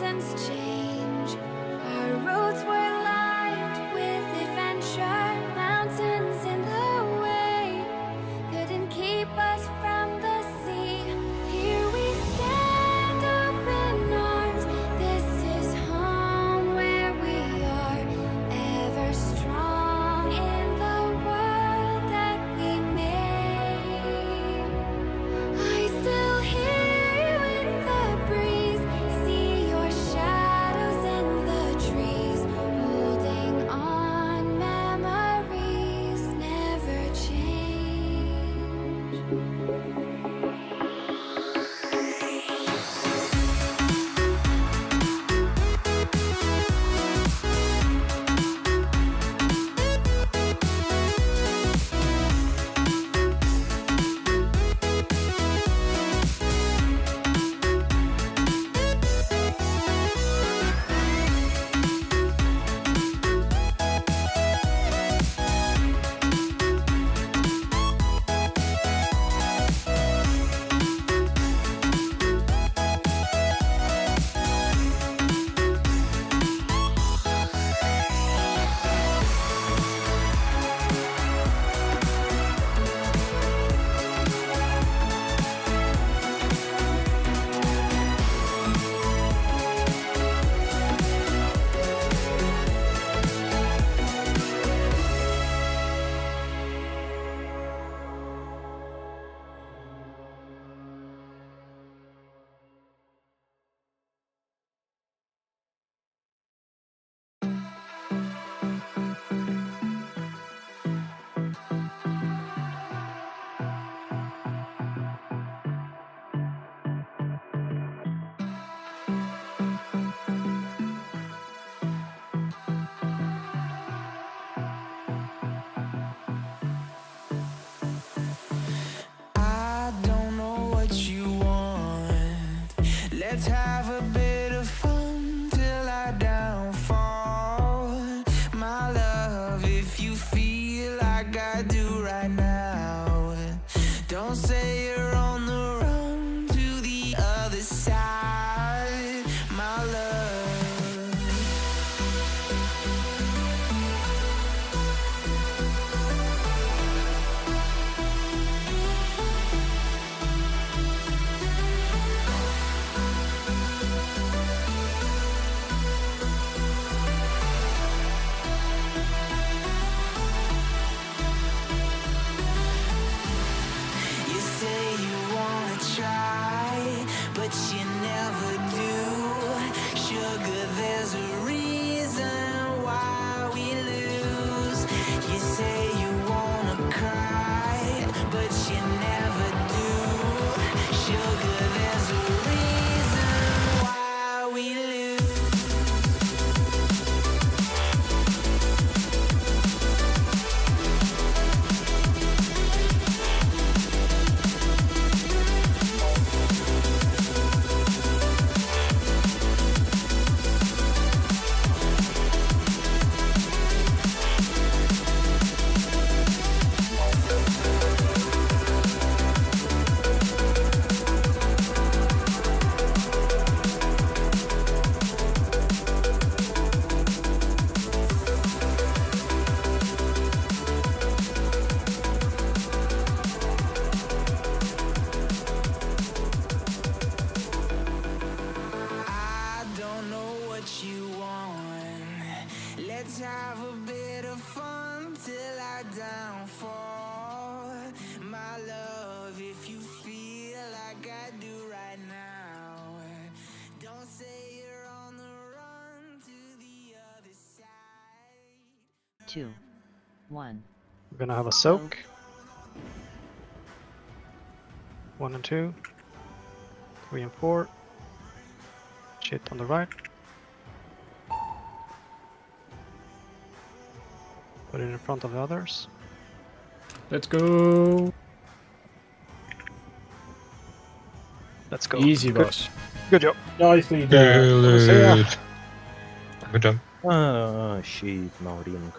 seasons change. Our roads were lined with adventure. Mountains in the way couldn't keep us from the sea. Here we stand, open arms. This is home where we are, ever strong in the world that we made. I still hear you in the breeze, see your shadows in the trees, holding on, memories never change. I don't know what you want. Let's have a bit of fun till I downfall. My love, if you feel like I do right now, don't say you're on the run to the other side, my love. You say you wanna try, but you never do. Sugar, there's a reason why we lose. You say you wanna cry, but you never do. Sugar, there's a reason why we lose. I don't know what you want. Let's have a bit of fun till I downfall. My love, if you feel like I do right now, don't say you're on the run to the other side. 2, 1. We're gonna have a soak. 1 and 2. 3 and 4. Shit on the right. Put it in front of the others. Let's go. Let's go. Easy, Good. boss. Good job. Nicely done. Good. Good job. Ah, shit, Maurinho.